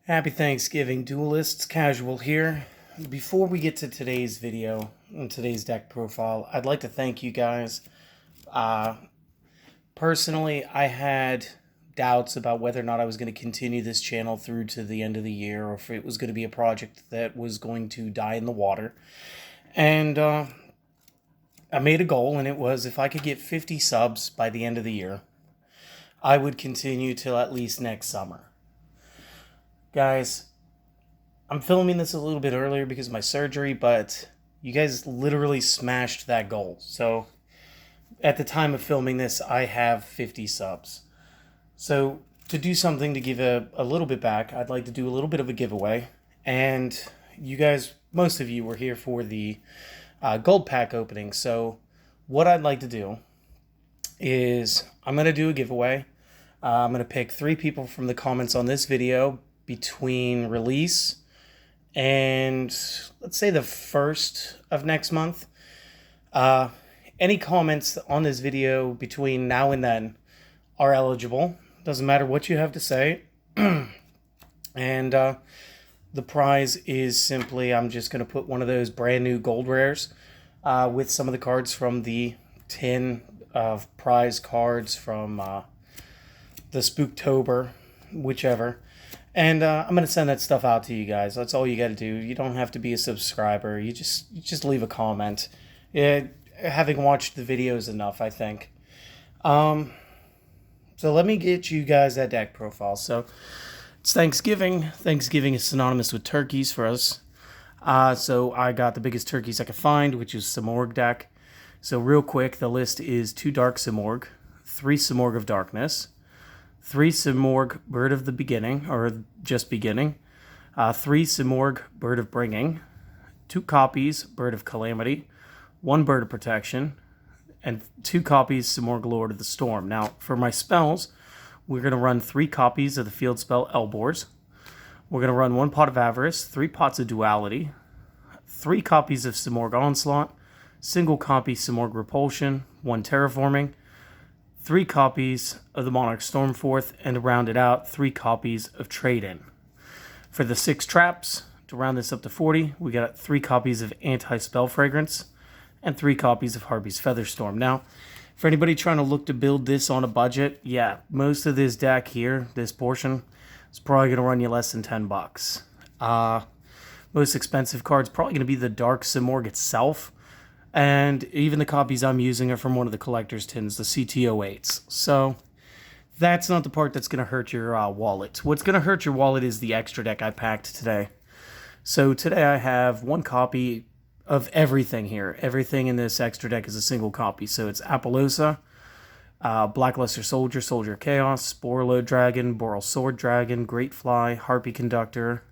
Happy Thanksgiving, Duelists. Casual here. Before we get to today's video and today's deck profile, I'd like to thank you guys. Uh, Personally, I had doubts about whether or not I was going to continue this channel through to the end of the year, or if it was going to be a project that was going to die in the water. And I made a goal, and it was if I could get 50 subs by the end of the year, I would continue till at least next summer. Guys, I'm filming this a little bit earlier because of my surgery, but you guys literally smashed that goal. So at the time of filming this, I have 50 subs. So to do something to give a little bit back, I'd like to do a little bit of a giveaway. And you guys, most of you were here for the gold pack opening. So what I'd like to do is I'm going to do a giveaway. I'm going to pick 3 people from the comments on this video between release and let's say the 1st of next month. Any comments on this video between now and then are eligible. Doesn't matter what you have to say. And the prize is simply, I'm just going to put one of those brand new gold rares with some of the cards from the tin of prize cards from the Spooktober, whichever. And I'm going to send that stuff out to you guys. That's all you got to do. You don't have to be a subscriber. You just leave a comment. Having watched the videos enough, I think. So let me get you guys that deck profile. So it's Thanksgiving. Thanksgiving is synonymous with turkeys for us. So I got the biggest turkeys I could find, which is Simorgh deck. So real quick, the list is 2 Dark Simorgh, 3 Simorgh of Darkness, 3 Simorgh Bird of the Beginning, or just Beginning, 3 Simorgh Bird of Bringing, 2 copies Bird of Calamity, 1 Bird of Protection, and 2 copies Simorgh Lord of the Storm. Now, for my spells, we're going to run 3 copies of the field spell Elbors. We're going to run 1 Pot of Avarice, 3 pots of Duality, 3 copies of Simorgh Onslaught, single copy Simorgh Repulsion, 1 Terraforming, 3 copies of the Monarch Stormforth, and to round it out, 3 copies of Trade-In. For the 6 traps, to round this up to 40, we got 3 copies of Anti-Spell Fragrance and 3 copies of Harpy's Featherstorm. Now, for anybody trying to look to build this on a budget, yeah, most of this deck here, this portion, is probably going to run you less than $10. Most expensive card's probably going to be the Dark Simorgh itself. And even the copies I'm using are from one of the collector's tins, the CT08s. So that's not the part that's going to hurt your wallet. What's going to hurt your wallet is the extra deck I packed today. So today I have 1 copy of everything here. Everything in this extra deck is a single copy. So it's Apollousa, Blackluster Soldier, Soldier of Chaos, Sporelode Dragon, Boral Sword Dragon, Great Fly, Harpy Conductor.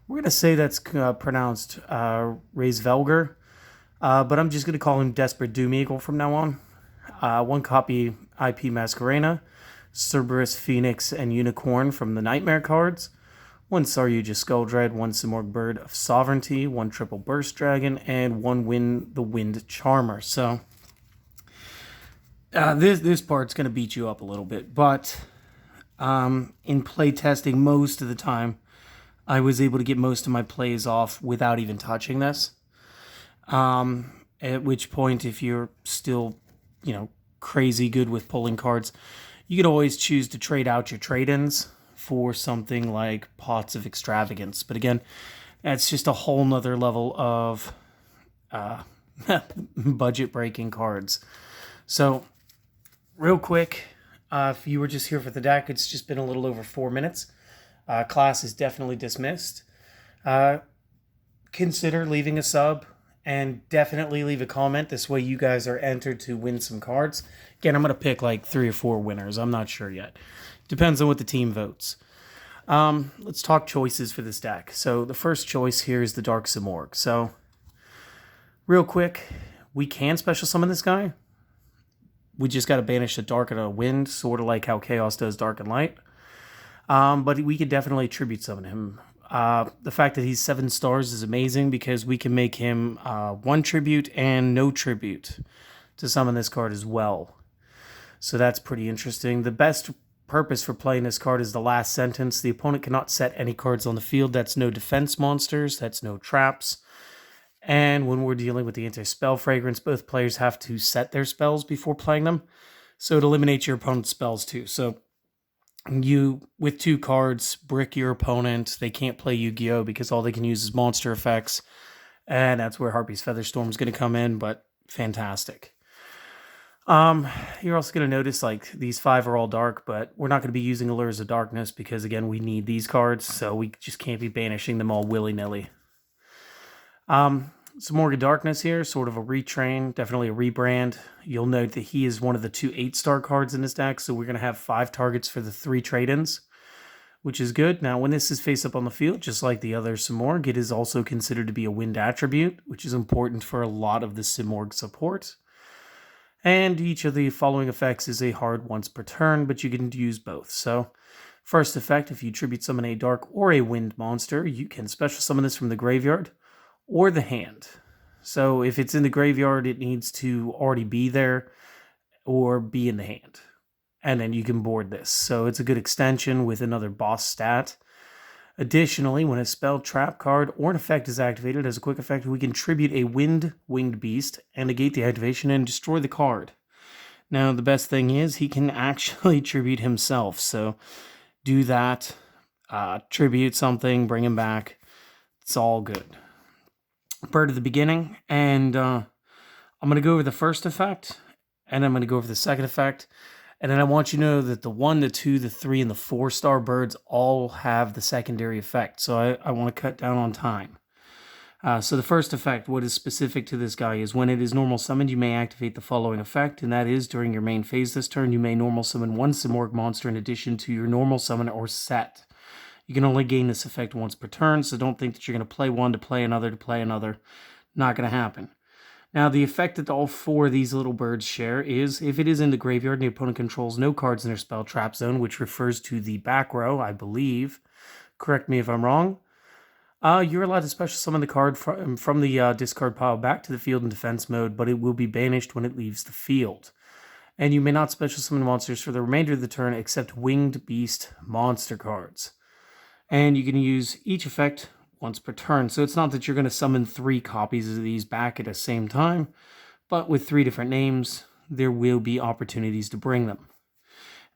We're going to say that's pronounced Raisvelger. But I'm just going to call him Desperate Doom Eagle from now on. 1 copy IP Masquerena, Cerberus, Phoenix, and Unicorn from the Nightmare cards. 1 Saryuja Skulldread, 1 Simorgh Bird of Sovereignty, 1 Triple Burst Dragon, and 1 the Wind Charmer. So this part's going to beat you up a little bit. But in play testing, most of the time, I was able to get most of my plays off without even touching this. At which point, if you're still, crazy good with pulling cards, you could always choose to trade out your trade-ins for something like Pots of Extravagance. But again, that's just a whole nother level of budget-breaking cards. So, real quick, if you were just here for the deck, it's just been a little over 4 minutes. Class is definitely dismissed. Consider leaving a sub. And definitely leave a comment. This way you guys are entered to win some cards. Again, I'm going to pick like 3 or 4 winners. I'm not sure yet. Depends on what the team votes. Let's talk choices for this deck. So the first choice here is the Dark Simorgh. So real quick, we can special summon this guy. We just got to banish a Dark and a Wind, sort of like how Chaos does Dark and Light. But we could definitely tribute summon him. The fact that he's 7 stars is amazing because we can make him 1 tribute and no tribute to summon this card as well. So that's pretty interesting. The best purpose for playing this card is the last sentence. The opponent cannot set any cards on the field. That's no defense monsters. That's no traps. And when we're dealing with the anti-spell fragrance, both players have to set their spells before playing them. So it eliminates your opponent's spells too. So you, with 2 cards, brick your opponent. They can't play Yu-Gi-Oh! Because all they can use is monster effects. And that's where Harpy's Featherstorm is going to come in, but fantastic. You're also going to notice like these 5 are all dark, but we're not going to be using Allures of Darkness because again, we need these cards, so we just can't be banishing them all willy-nilly. Simorgh Darkness here, sort of a retrain, definitely a rebrand. You'll note that he is one of the 2 8-star cards in this deck, so we're going to have 5 targets for the 3 trade-ins, which is good. Now, when this is face up on the field, just like the other Simorgh, it is also considered to be a wind attribute, which is important for a lot of the Simorgh support. And each of the following effects is a hard once per turn, but you can use both. So, first effect, if you tribute summon a dark or a wind monster, you can special summon this from the graveyard or the hand. So if it's in the graveyard, it needs to already be there or be in the hand. And then you can board this. So it's a good extension with another boss stat. Additionally, when a spell, trap card, or an effect is activated as a quick effect, we can tribute a winged beast and negate the activation and destroy the card. Now, the best thing is he can actually tribute himself. So do that, tribute something, bring him back. It's all good. Bird at the beginning, and I'm going to go over the first effect, and I'm going to go over the second effect. And then I want you to know that the 1, the 2, the 3, and the 4-star birds all have the secondary effect. So I want to cut down on time. So the first effect, what is specific to this guy, is when it is normal summoned, you may activate the following effect. And that is, during your main phase this turn, you may normal summon 1 Simorgh monster in addition to your normal summon or set. You can only gain this effect once per turn, so don't think that you're going to play one to play another to play another. Not going to happen. Now, the effect that all 4 of these little birds share is, if it is in the graveyard and the opponent controls no cards in their spell trap zone, which refers to the back row, I believe, correct me if I'm wrong, you're allowed to special summon the card from the discard pile back to the field in defense mode, but it will be banished when it leaves the field. And you may not special summon monsters for the remainder of the turn except winged beast monster cards. And you can use each effect once per turn. So it's not that you're going to summon 3 copies of these back at the same time, but with 3 different names, there will be opportunities to bring them.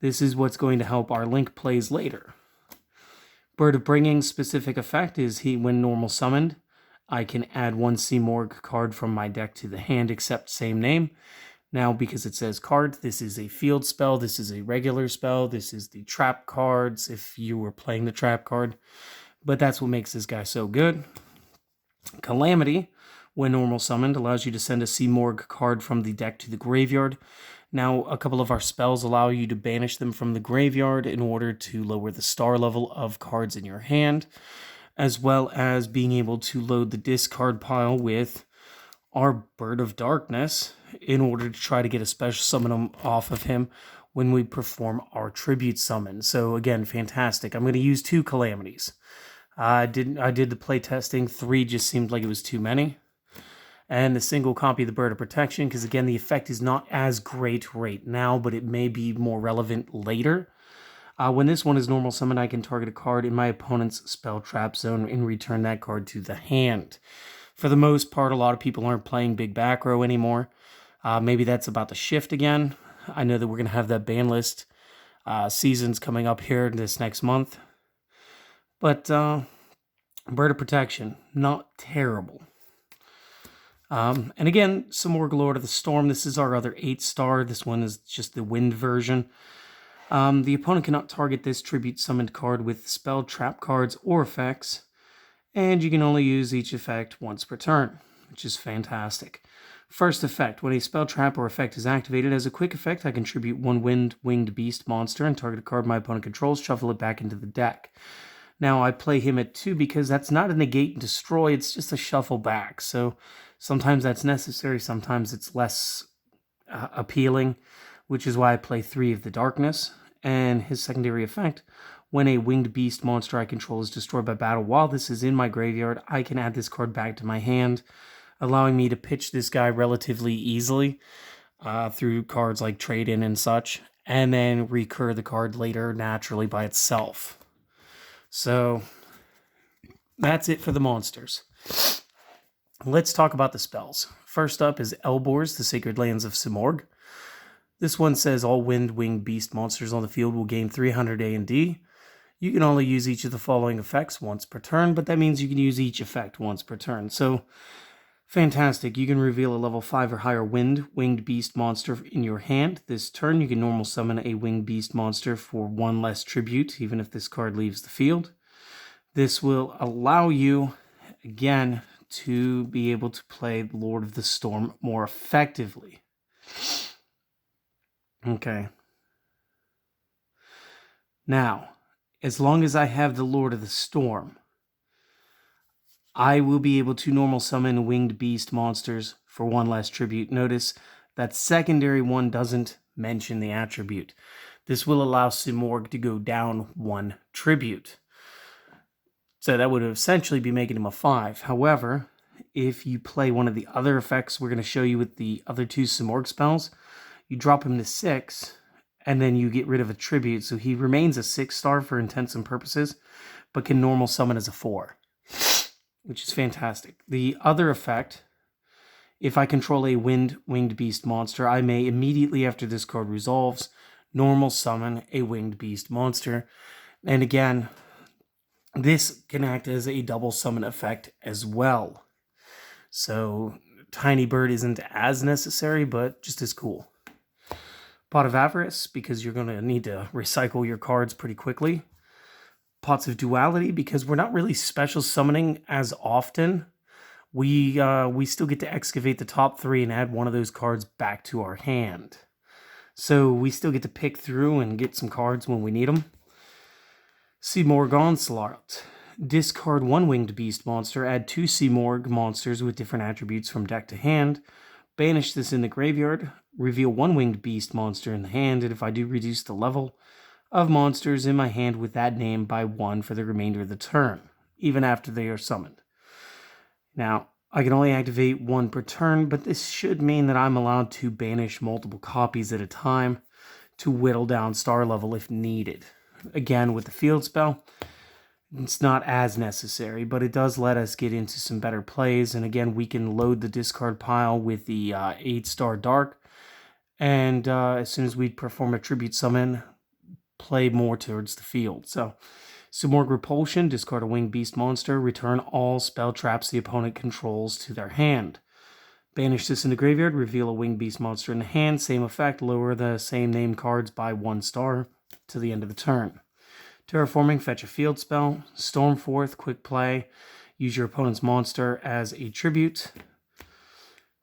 This is what's going to help our link plays later. Bird of Bringing specific effect is when normal summoned, I can add 1 Simorgh card from my deck to the hand except same name. Now, because it says card, this is a field spell, this is a regular spell, this is the trap cards if you were playing the trap card. But that's what makes this guy so good. Calamity, when normal summoned, allows you to send a Simorgh card from the deck to the graveyard. Now, a couple of our spells allow you to banish them from the graveyard in order to lower the star level of cards in your hand, as well as being able to load the discard pile with our Bird of Darkness in order to try to get a special summon off of him when we perform our tribute summon. So again, fantastic. I'm going to use 2 calamities. I did the play testing. 3 just seemed like it was too many. And the single copy of the Bird of Protection, because again, the effect is not as great right now, but it may be more relevant later. When this one is normal summon, I can target a card in my opponent's spell trap zone and return that card to the hand. For the most part, a lot of people aren't playing big back row anymore. Maybe that's about to shift again. I know that we're going to have that ban list seasons coming up here this next month. But Bird of Protection, not terrible. And again, Simorgh Lord of the Storm. This is our other 8-star. This one is just the wind version. The opponent cannot target this tribute summoned card with spell, trap cards, or effects. And you can only use each effect once per turn, which is fantastic. First effect, when a spell, trap, or effect is activated as a quick effect, I contribute 1 winged beast monster and target a card my opponent controls, shuffle it back into the deck. Now, I play him at 2 because that's not a negate and destroy, it's just a shuffle back. So sometimes that's necessary, sometimes it's less appealing, which is why I play 3 of the Darkness. And his secondary effect, when a winged beast monster I control is destroyed by battle while this is in my graveyard, I can add this card back to my hand, allowing me to pitch this guy relatively easily through cards like trade-in and such. and then recur the card later naturally by itself. So that's it for the monsters. Let's talk about the spells. First up is Elborz, the Sacred Lands of Simorgh. This one says all wind-winged beast monsters on the field will gain 300 A&D. You can only use each of the following effects once per turn, but that means you can use each effect once per turn. So, fantastic. You can reveal a level 5 or higher winged beast monster in your hand. This turn, you can normal summon a winged beast monster for 1 less tribute, even if this card leaves the field. This will allow you, again, to be able to play Lord of the Storm more effectively. Okay. Now, as long as I have the Lord of the Storm, I will be able to normal summon winged beast monsters for 1 less tribute. Notice that secondary one doesn't mention the attribute. This will allow Simorgh to go down 1 tribute. So that would essentially be making him a 5. However, if you play one of the other effects we're going to show you with the other 2 Simorgh spells, you drop him to 6, and then you get rid of a tribute. So he remains a 6-star for intents and purposes, but can normal summon as a 4, which is fantastic. The other effect, if I control a winged beast monster, I may immediately after this card resolves, normal summon a winged beast monster. And again, this can act as a double summon effect as well. So Tiny Bird isn't as necessary, but just as cool. Pot of Avarice, because you're going to need to recycle your cards pretty quickly. Pots of Duality, because we're not really special summoning as often. We still get to excavate the top 3 and add one of those cards back to our hand. So we still get to pick through and get some cards when we need them. Simorgh Onslaught. Discard 1 winged beast monster, add 2 Simorgh monsters with different attributes from deck to hand. Banish this in the graveyard. Reveal 1 winged beast monster in the hand, and if I do, reduce the level of monsters in my hand with that name by 1 for the remainder of the turn, even after they are summoned. Now, I can only activate 1 per turn, but this should mean that I'm allowed to banish multiple copies at a time to whittle down star level if needed. Again, with the field spell, it's not as necessary, but it does let us get into some better plays. And again, we can load the discard pile with the 8-star Dark. And as soon as we perform a tribute summon, play more towards the field. So, Simorgh Repulsion, discard a winged beast monster, return all spell traps the opponent controls to their hand. Banish this in the graveyard, reveal a winged beast monster in the hand, same effect, lower the same name cards by 1 star to the end of the turn. Terraforming, fetch a field spell. Stormforth, quick play, use your opponent's monster as a tribute.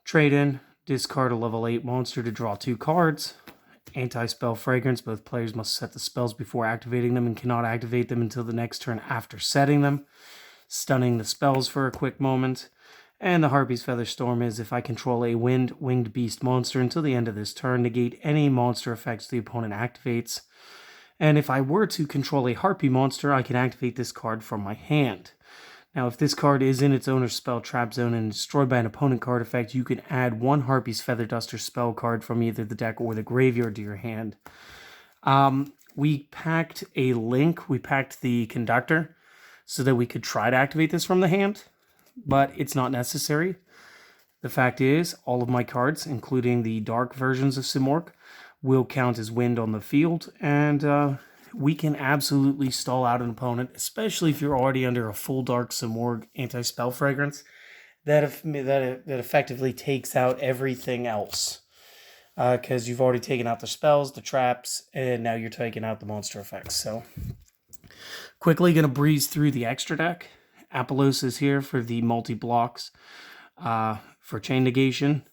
Trade in, discard a level 8 monster to draw 2 cards. Anti-spell Fragrance, both players must set the spells before activating them and cannot activate them until the next turn after setting them. Stunning the spells for a quick moment. And the Harpy's Feather Storm is if I control a winged beast monster until the end of this turn, negate any monster effects the opponent activates. And if I were to control a Harpy monster, I can activate this card from my hand. Now, if this card is in its owner's spell trap zone and destroyed by an opponent card effect, you can add 1 Harpy's Feather Duster spell card from either the deck or the graveyard to your hand. We packed a link. We packed the Conductor so that we could try to activate this from the hand, but it's not necessary. The fact is, all of my cards, including the dark versions of Simorgh, will count as wind on the field, and we can absolutely stall out an opponent, especially if you're already under a full dark Simorgh anti-spell fragrance that effectively takes out everything else. Because you've already taken out the spells, the traps, and now you're taking out the monster effects. So, quickly going to breeze through the extra deck. Apollos is here for the multi-blocks for chain negation.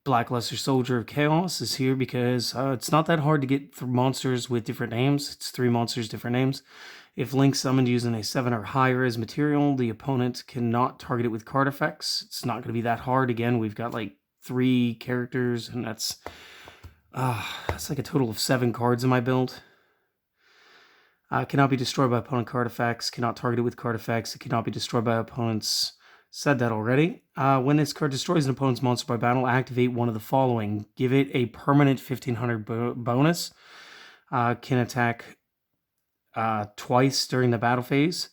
Blackluster Soldier of Chaos is here because it's not that hard to get through monsters with different names. It's 3 monsters, different names. If Link summoned using a 7 or higher as material, the opponent cannot target it with card effects. It's not going to be that hard. Again, we've got like 3 characters, and that's like a total of 7 cards in my build. Cannot be destroyed by opponent card effects. Cannot target it with card effects. It cannot be destroyed by opponent's Said that already. When this card destroys an opponent's monster by battle, activate one of the following. Give it a permanent 1500 bonus. Can attack twice during the battle phase.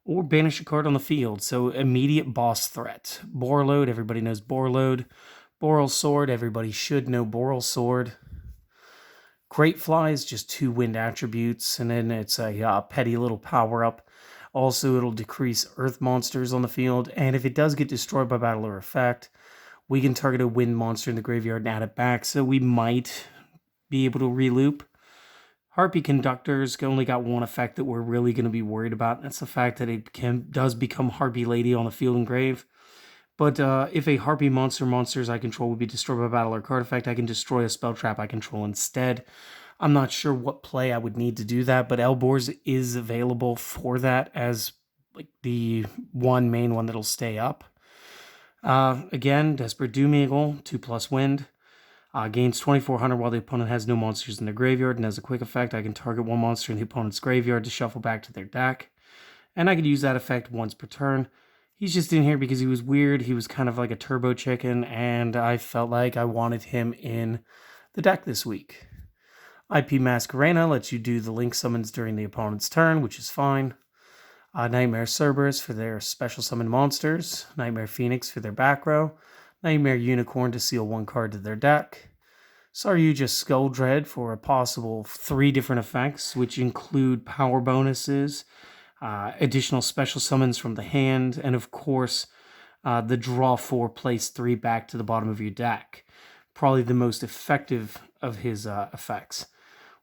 Or banish a card on the field. So immediate boss threat. Borreload, everybody knows Borreload. Boral Sword, everybody should know Boral Sword. Great Flies, just 2 wind attributes, and then it's a petty little power-up. Also, it'll decrease earth monsters on the field, and if it does get destroyed by battle or effect, we can target a wind monster in the graveyard and add it back, so we might be able to reloop. Harpy Conductors only got one effect that we're really going to be worried about, and that's the fact that it does become Harpy Lady on the field and grave. But if a Harpy monsters I control would be destroyed by battle or card effect, I can destroy a spell trap I control instead. I'm not sure what play I would need to do that, but Elborz is available for that as like the main one that'll stay up. Again, Desperate Doom Eagle, 2+ wind. Gains 2400 while the opponent has no monsters in their graveyard, and as a quick effect, I can target one monster in the opponent's graveyard to shuffle back to their deck. And I could use that effect once per turn. He's just in here because he was weird. He was kind of like a turbo chicken, and I felt like I wanted him in the deck this week. IP Masquerena lets you do the link summons during the opponent's turn, which is fine. Nightmare Cerberus for their special summon monsters. Nightmare Phoenix for their back row. Nightmare Unicorn to seal 1 card to their deck. Saryuja Skull Dread for a possible 3 different effects, which include power bonuses, additional special summons from the hand, and of course, the draw 4, place 3 back to the bottom of your deck. Probably the most effective of his effects.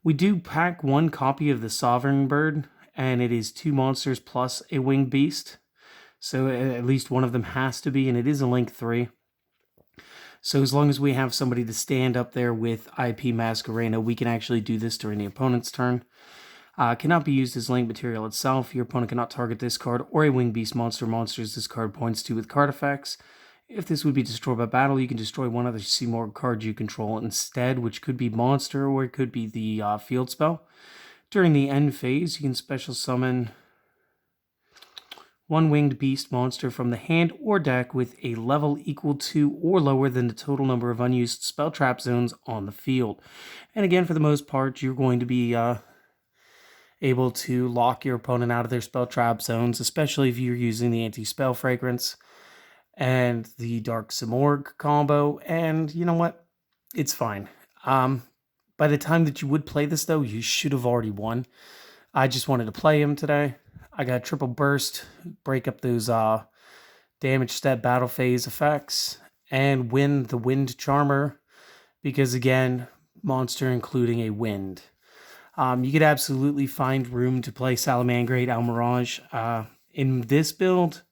We do pack 1 copy of the Sovereign Bird, and it is 2 monsters plus a winged beast. So at least one of them has to be, and it is a link 3. So as long as we have somebody to stand up there with IP Masquerena, we can actually do this during the opponent's turn. Cannot be used as link material itself. Your opponent cannot target this card or a winged beast monsters this card points to with card effects. If this would be destroyed by battle, you can destroy one other Simorgh card you control instead, which could be monster or it could be the field spell. During the end phase, you can special summon 1 winged beast monster from the hand or deck with a level equal to or lower than the total number of unused spell trap zones on the field. And again, for the most part, you're going to be able to lock your opponent out of their spell trap zones, especially if you're using the anti-spell fragrance and the Dark Simorgh combo. And you know what? It's fine. By the time that you would play this, though, you should have already won. I just wanted to play him today. I got triple burst, break up those damage step battle phase effects, and win the Wind Charmer because, again, monster including a wind. You could absolutely find room to play Salamangrate Almirage. In this build,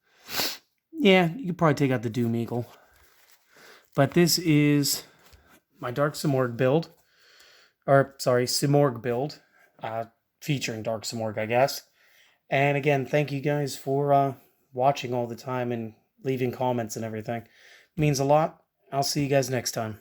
yeah, you could probably take out the Doom Eagle. But this is my Dark Simorgh build. Simorgh build. Featuring Dark Simorgh, I guess. And again, thank you guys for watching all the time and leaving comments and everything. It means a lot. I'll see you guys next time.